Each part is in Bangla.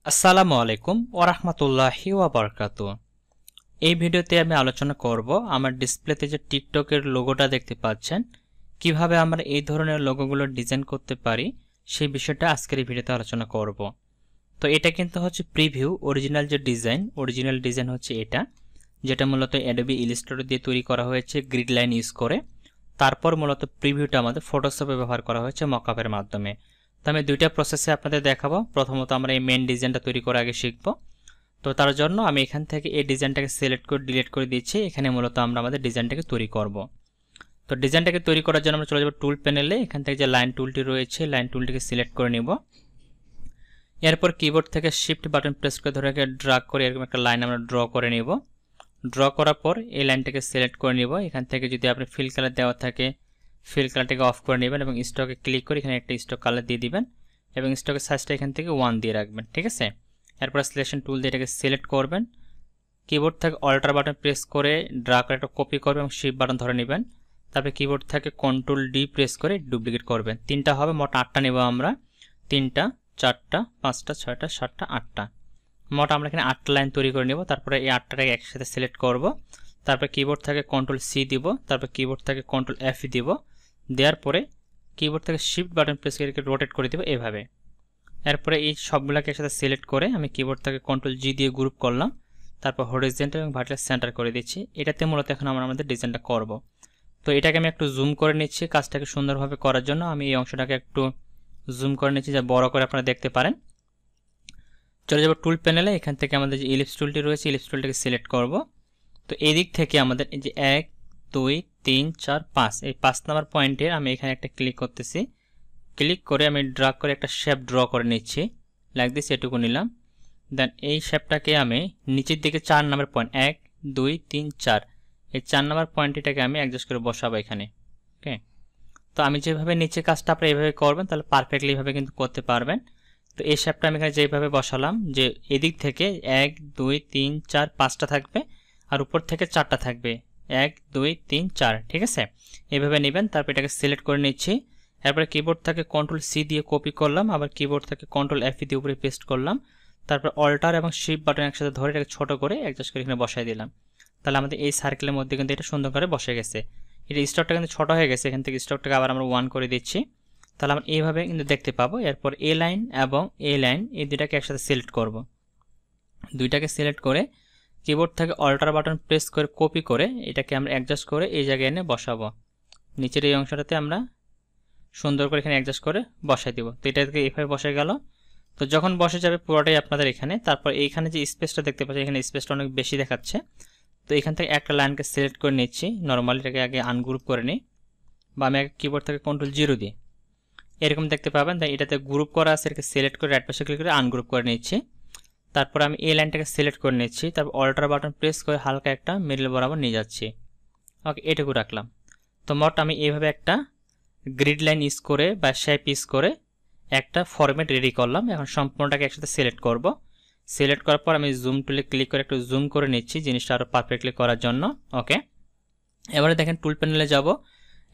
আসসালামু আলাইকুম ওয়া রাহমাতুল্লাহি ওয়া বারাকাতুহু। এই ভিডিওতে আমি আলোচনা করব আমার ডিসপ্লেতে যে টিকটকের লোগোটা দেখতে পাচ্ছেন কিভাবে আমরা এই ধরনের লোগোগুলো ডিজাইন করতে পারি সেই বিষয়টা আজকের এই ভিডিওতে আলোচনা করব। তো এটা কিন্তু হচ্ছে প্রিভিউ, অরিজিনাল ডিজাইন হচ্ছে এটা, যেটা মূলত অ্যাডোবি ইলাস্ট্রেটর দিয়ে তৈরি করা হয়েছে গ্রিড লাইন ইউজ করে। তারপর মূলত প্রিভিউটা আমাদের ফটোশপে ব্যবহার করা হয়েছে মকআপের মাধ্যমে। তো আমি দুইটা প্রসেসে আপনাদের দেখাবো। প্রথমত আমরা এই মেন ডিজাইনটা তৈরি করে আগে শিখব। তো তার জন্য আমি এখান থেকে এই ডিজাইনটাকে সিলেক্ট করে ডিলিট করে দিচ্ছি। এখানে মূলত আমরা আমাদের ডিজাইনটাকে তৈরি করব। তো ডিজাইনটাকে তৈরি করার জন্য আমরা চলে যাব টুল প্যানেলে। এখান থেকে যে লাইন টুলটি রয়েছে লাইন টুলটিকে সিলেক্ট করে নিব। এরপর কিবোর্ড থেকে শিফট বাটন প্রেস করে ধরে ড্র্যাগ করে এরকম একটা লাইন আমরা ড্র করে নিব। ড্র করার পর এই লাইনটাকে সিলেক্ট করে নিব। এখান থেকে যদি আপনি ফিল কালার দেওয়া থাকে ফিল কালারটাকে অফ করে নেবেন এবং স্টকে ক্লিক করে এখানে একটা স্টক কালার দিয়ে দিবেন এবং স্টকের সাইজটা এখান থেকে 1 দিয়ে রাখবেন, ঠিক আছে। এরপর সিলেকশন টুল দিয়ে এটাকে সিলেক্ট করবেন। কিবোর্ড থেকে অল্টার বাটন প্রেস করে ড্র্যাগ করে একটা কপি করবেন এবং শিফট বাটন ধরে নেবেন। তারপরে কিবোর্ড থেকে কন্ট্রোল ডি প্রেস করে ডুপ্লিকেট করবেন। তিনটা হবে, মোট 8টা নেব আমরা। 3টা 4টা 5টা 6টা 7টা 8টা, মোট আমরা এখানে 8টা লাইন তৈরি করে নেব। তারপরে এই 8টাকে একসাথে সিলেক্ট করব। তারপর কিবোর্ড থেকে কন্ট্রোল সি দিব, তারপর কিবোর্ড থেকে কন্ট্রোল এফ দিব। দেওয়ার পরে কিবোর্ড থেকে শিফট বাটন প্রেস করে রোটেট করে দেব এভাবে। এরপরে এই সবগুলোকে একসাথে সিলেক্ট করে আমি কিবোর্ড থেকে কন্ট্রোল জি দিয়ে গ্রুপ করলাম। তারপর হরিজন্টাল এবং ভার্টিক্যাল সেন্টার করে দিচ্ছি। এটাতে মূলত এখন আমরা আমাদের ডিজাইনটা করব। তো এটাকে আমি একটু জুম করে নিচ্ছি কাজটাকে সুন্দরভাবে করার জন্য। আমি এই অংশটাকে একটু জুম করে নিচ্ছি যা বড় করে আপনারা দেখতে পারেন। চলে যাব টুল প্যানেলে। এখান থেকে আমাদের যে ইলিপস টুলটি রয়েছে ইলিপস টুলটাকে সিলেক্ট করব। তো এই দিক থেকে আমাদের এই যে 1 2 3 4 5 এই 5 নাম্বার পয়েন্টের আমি এখানে একটা ক্লিক করতেছি। ক্লিক করে আমি ড্র্যাগ করে একটা শেপ ড্র করে নিচ্ছি, লাইক দিস। এটুকু নিলাম। দেন এই শেপটাকে আমি নিচের দিকে 4 নাম্বার পয়েন্ট 1 2 3 4 এই 4 নাম্বার পয়েন্টটাকে আমি অ্যাডজাস্ট করে বসাবো এখানে। ওকে, তো আমি যেভাবে নিচে কাজটা আপনারা এইভাবে করবেন তাহলে পারফেক্টলি এইভাবে কিন্তু করতে পারবেন। তো এই শেপটা আমি এখানে যেভাবে বসালাম যে এদিক থেকে 1 2 3 4 5টা থাকবে আর উপর থেকে 4টা থাকবে, 1 2 3 4, ঠিক আছে। এইভাবে নেবেন। তারপর এটাকে সিলেক্ট করে নিচ্ছি। এরপরে কিবোর্ড থেকে কন্ট্রোল সি দিয়ে কপি করলাম, আবার কিবোর্ড থেকে কন্ট্রোল এফ দিয়ে উপরে পেস্ট করলাম। তারপর অল্টার এবং শিফট বাটন একসাথে ধরে এটাকে ছোট করে অ্যাডজাস্ট করে এখানে বসাই দিলাম। তাহলে আমাদের এই সার্কেলের মধ্যে কিন্তু এটা সুন্দর করে বসে গেছে। এটা স্টকটা কিন্তু ছোট হয়ে গেছে। এখান থেকে স্টকটাকে আবার আমরা 1 করে দিচ্ছি। তাহলে আমরা এইভাবে কিন্তু দেখতে পাবো। এরপর এ লাইন এবং এ লাইন এই দুটাকে একসাথে সিলেক্ট করব। দুইটাকে সিলেক্ট করে কিবোর্ড থেকে অল্টার বাটন প্রেস করে কপি করে এটাকে আমরা অ্যাডজাস্ট করে এই জায়গায় এনে বসাবো। নিচের এই অংশটাতে আমরা সুন্দর করে এখানে অ্যাডজাস্ট করে বসাই দিব। তো এটা থেকে এইভাবে বসে গেল। তো যখন বসে যাবে পুরোটাই আপনাদের এখানে, তারপর এইখানে যে স্পেসটা দেখতে পাচ্ছেন এখানে স্পেসটা অনেক বেশি দেখাচ্ছে। তো এখান থেকে একটা লাইনকে সিলেক্ট করে নিচ্ছি। নর্মালি এটাকে আগে আনগ্রুপ করে নিই, বা আমি আগে কিবোর্ড থেকে কন্ট্রোল 0 দিই। এরকম দেখতে পাবেন। তাই এটাতে গ্রুপ করা আছে, এটাকে সিলেক্ট করে রাইট পাশে ক্লিক করে আনগ্রুপ করে নিচ্ছি। তারপর আমি এই লাইনটাকে সিলেক্ট করে নিচ্ছি। তারপর অল্টার বাটন প্রেস করে হালকা একটা মিডল বরাবর নিয়ে যাচ্ছি। ওকে, এটুকু রাখলাম। তো মোট আমি এইভাবে একটা গ্রিড লাইন ইউজ করে বা শেপ ইউজ করে একটা ফরম্যাট রেডি করলাম। এখন সম্পূর্ণটাকে একসাথে সিলেক্ট করব। সিলেক্ট করার পর আমি জুম টুলে ক্লিক করে একটু জুম করে নিচ্ছি জিনিসটা আরও পারফেক্টলি করার জন্য। ওকে, এবারে দেখেন টুল প্যানেলে যাব।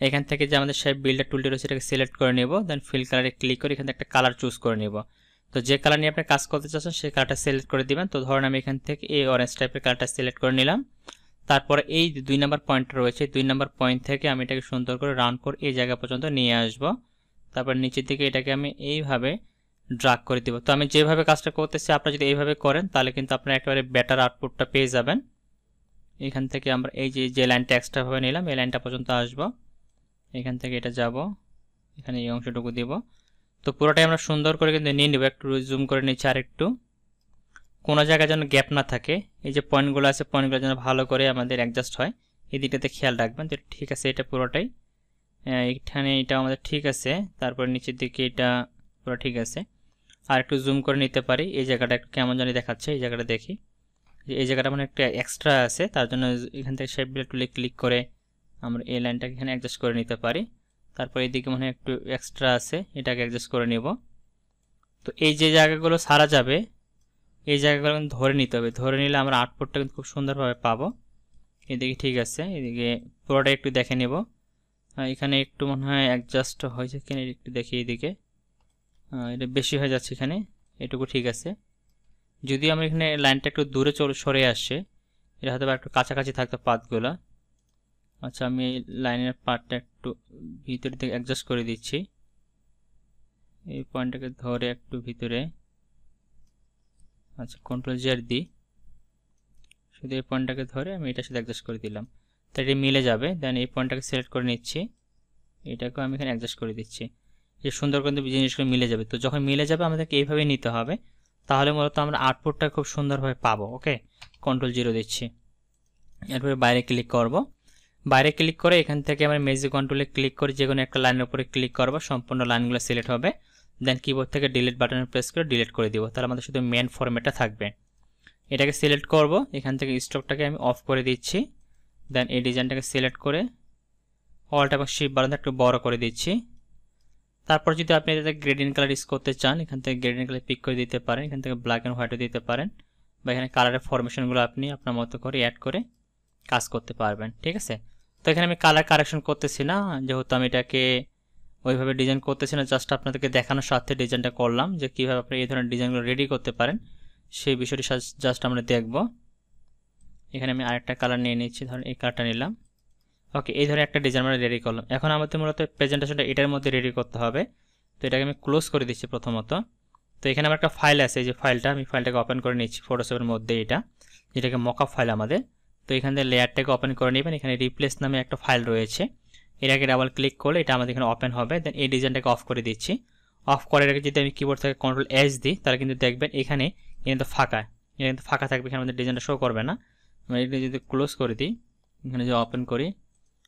এখান থেকে যে আমাদের শেপ বিল্ডার টুলটি রয়েছে এটাকে সিলেক্ট করে নেব। দেন ফিল কালারে ক্লিক করে এখান থেকে একটা কালার চুজ করে নেব। তো যে কালার নিয়ে আপনি কাজ করতে চাচ্ছেন সেই কালারটা সিলেক্ট করে দিবেন। তো ধরুন আমি এখান থেকে এই অরেঞ্জ টাইপের কালারটা সিলেক্ট করে নিলাম। তারপরে এই 2 নাম্বার পয়েন্টটা রয়েছে 2 নাম্বার পয়েন্ট থেকে আমি এটাকে সুন্দর করে রাউন্ড করে এই জায়গা পর্যন্ত নিয়ে আসব। তারপর নিচের দিকে এটাকে আমি এইভাবে ড্র্যাগ করে দিব। তো আমি যেভাবে কাজটা করতেছি আপনারা যদি এইভাবে করেন তাহলে কিন্তু আপনারা একেবারে বেটার আউটপুটটা পেয়ে যাবেন। এখান থেকে আমরা এই যে লাইনটা এক্সট্রাভাবে নিলাম এই লাইনটা পর্যন্ত আসব। এখান থেকে এটা যাব, এখানে এই অংশটুকু দিব। তো পুরোটাই আমরা সুন্দর করে কিন্তু নিয়ে নেব। একটু জুম করে নিচ্ছি আর একটু, কোনো জায়গায় যেন গ্যাপ না থাকে। এই যে পয়েন্টগুলো আছে পয়েন্টগুলো যেন ভালো করে আমাদের অ্যাডজাস্ট হয় এই দিকটাতে খেয়াল রাখবেন। তো ঠিক আছে, এটা পুরোটাই এখানে এটা আমাদের ঠিক আছে। তারপর নিচের দিকে এটা পুরো ঠিক আছে। আর একটু জুম করে নিতে পারি। এই জায়গাটা একটু কেমন জানি দেখাচ্ছে, এই জায়গাটা দেখি। এই জায়গাটা মানে একটু এক্সট্রা আছে, তার জন্য এখান থেকে শেপ বিল্ড টুলে ক্লিক করে আমরা এই লাইনটাকে এখানে অ্যাডজাস্ট করে নিতে পারি। তারপর এইদিকে মনে হয় একটু এক্সট্রা আছে, এটাকে অ্যাডজাস্ট করে নেব। তো এই যে জায়গাগুলো সারা যাবে এই জায়গাগুলো কিন্তু ধরে নিতে হবে। ধরে নিলে আমরা আউটপুটটা কিন্তু খুব সুন্দরভাবে পাবো। এদিকে ঠিক আছে, এদিকে পুরোটা একটু দেখে নেব। এখানে একটু মনে হয় অ্যাডজাস্ট হয়েছে কিনা একটু দেখি। এদিকে এটা বেশি হয়ে যাচ্ছে, এখানে এটুকু ঠিক আছে। যদি আমার এখানে লাইনটা একটু দূরে সরে আসে, এটা হয়তো একটু কাছাকাছি থাকতো পাতগুলো। আচ্ছা, আমি লাইনের পার্টটা একটু ভিতর থেকে অ্যাডজাস্ট করে দিচ্ছি। এই পয়েন্টটাকে ধরে একটু ভিতরে, আচ্ছা কন্ট্রোল জেড দিই, শুধু এই পয়েন্টটাকে ধরে আমি এটার সাথে অ্যাডজাস্ট করে দিলাম, তাই এটা মিলে যাবে। দেন এই পয়েন্টটাকে সিলেক্ট করে নিচ্ছি, এটাকেও আমি এখানে অ্যাডজাস্ট করে দিচ্ছি। এই সুন্দর কিন্তু জিনিসগুলো মিলে যাবে। তো যখন মিলে যাবে আমাদেরকে এইভাবে নিতে হবে, তাহলে মূলত আমরা আউটপুটটা খুব সুন্দরভাবে পাবো। ওকে, কন্ট্রোল 0 দিচ্ছি, এরপরে বাইরে ক্লিক করব। বাইরে ক্লিক করে এখান থেকে আমরা ম্যাজিক কন্ট্রোলে ক্লিক করে যে কোনো একটা লাইনের উপরে ক্লিক করব, সম্পূর্ণ লাইনগুলো সিলেক্ট হবে। দেন কিবোর্ড থেকে ডিলিট বাটনে প্রেস করে ডিলিট করে দিব, তাহলে আমাদের শুধু মেন ফরম্যাটটা থাকবে। এটাকে সিলেক্ট করব, এখান থেকে স্টকটাকে আমি অফ করে দিচ্ছি। দেন এই ডিজাইনটাকে সিলেক্ট করে অল্ট এবং শিফট বাটন একটু বড় করে দিচ্ছি। তারপর যদি আপনি এটাতে গ্রেডিয়েন্ট কালার ইউজ করতে চান, এখান থেকে গ্রেডিয়েন্ট কালার পিক করে দিতে পারেন, এখান থেকে ব্ল্যাক অ্যান্ড হোয়াইটও দিতে পারেন, বা এখানে কালারের ফরমেশনগুলো আপনি আপনার মতো করে অ্যাড করে কাজ করতে পারবেন। ঠিক আছে, তো এখানে আমি কালার কারেকশন করতেছি না, যেহেতু আমি এটাকে ওইভাবে ডিজাইন করতেছি না, জাস্ট আপনাদেরকে দেখানোর স্বার্থে ডিজাইনটা করলাম যে কীভাবে আপনি এই ধরনের ডিজাইনগুলো রেডি করতে পারেন, সেই বিষয়টি জাস্ট আমরা দেখব। এখানে আমি আরেকটা কালার নিয়ে নিচ্ছি, ধরুন এই কালারটা নিলাম। ওকে, এই ধরনের একটা ডিজাইন আমরা রেডি করলাম। এখন আমাদের মূলত প্রেজেন্টেশনটা এটার মধ্যে রেডি করতে হবে। তো এটাকে আমি ক্লোজ করে দিচ্ছি প্রথমত। তো এখানে আমার একটা ফাইল আছে, এই যে ফাইলটা, আমি ফাইলটাকে ওপেন করে নিচ্ছি ফটোশপের মধ্যে, এটা যেটাকে মকআপ ফাইল আমাদের। তো এখান থেকে লেয়ারটাকে ওপেন করে নেবেন, এখানে রিপ্লেস নামে একটা ফাইল রয়েছে, এটাকে ডাবল ক্লিক করলে এটা আমাদের এখানে ওপেন হবে। দেন এই ডিজাইনটাকে অফ করে দিচ্ছি। অফ করে রেখে যদি আমি কিবোর্ড থেকে কন্ট্রোল এস দিই, তাহলে কিন্তু দেখবেন এখানে কিন্তু ফাঁকা, এটা কিন্তু ফাঁকা থাকবে, এখানে আমাদের ডিজাইনটা শো করবে না। আমরা এটা যদি ক্লোজ করে দিই, এখানে যদি ওপেন করি,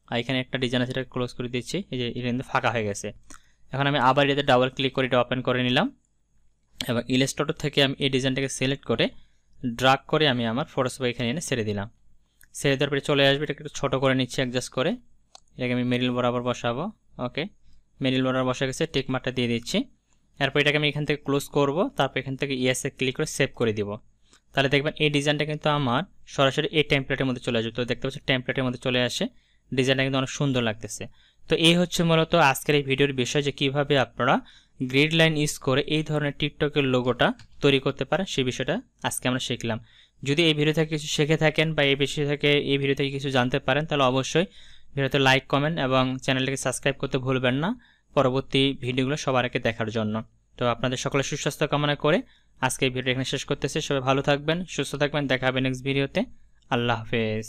আর এখানে একটা ডিজাইন আছে, এটাকে ক্লোজ করে দিচ্ছি, এই যে এটা কিন্তু ফাঁকা হয়ে গেছে। এখন আমি আবার এটাতে ডাবল ক্লিক করে এটা ওপেন করে নিলাম, এবং ইলাস্ট্রেটর থেকে আমি এই ডিজাইনটাকে সিলেক্ট করে ড্রাগ করে আমি আমার ফটোশপে এখানে এনে ছেড়ে দিলাম। ছেড়ে দেওয়ার পরে চলে আসবে, এটাকে একটু ছোটো করে নিচ্ছি অ্যাডজাস্ট করে, এটাকে আমি মিডল বরাবর বসাবো। ওকে, মিডল বরাবর বসে গেছে, টিক মার্কটা দিয়ে দিচ্ছি। এরপর এটাকে আমি এখান থেকে ক্লোজ করব, তারপর এখান থেকে ইয়েসে ক্লিক করে সেভ করে দিব। তাহলে দেখবেন এই ডিজাইনটা কিন্তু আমার সরাসরি এই টেমপ্লেটের মধ্যে চলে আসবে। তো দেখতে পাচ্ছি টেমপ্লেটের মধ্যে চলে আসে, ডিজাইনটা কিন্তু অনেক সুন্দর লাগতেছে। তো এই হচ্ছে মূলত আজকের এই ভিডিওর বিষয়, যে কীভাবে আপনারা গ্রিড লাইন ইউজ করে এই ধরনের টিকটকের লোগোটা তৈরি করতে পারেন, সেই বিষয়টা আজকে আমরা শিখলাম। যদি এই ভিডিও থেকে কিছু শিখে থাকেন বা এই বিষয় থেকে এই ভিডিও থেকে কিছু জানতে পারেন, তাহলে অবশ্যই ভিডিওতে লাইক, কমেন্ট এবং চ্যানেলটিকে সাবস্ক্রাইব করতে ভুলবেন না পরবর্তী ভিডিওগুলো সবার আগে দেখার জন্য। তো আপনাদের সকলের সুস্বাস্থ্য কামনা করে আজকে এই ভিডিও এখানে শেষ করতেছি। সবাই ভালো থাকবেন, সুস্থ থাকবেন, দেখা হবে নেক্সট ভিডিওতে। আল্লাহ হাফেজ।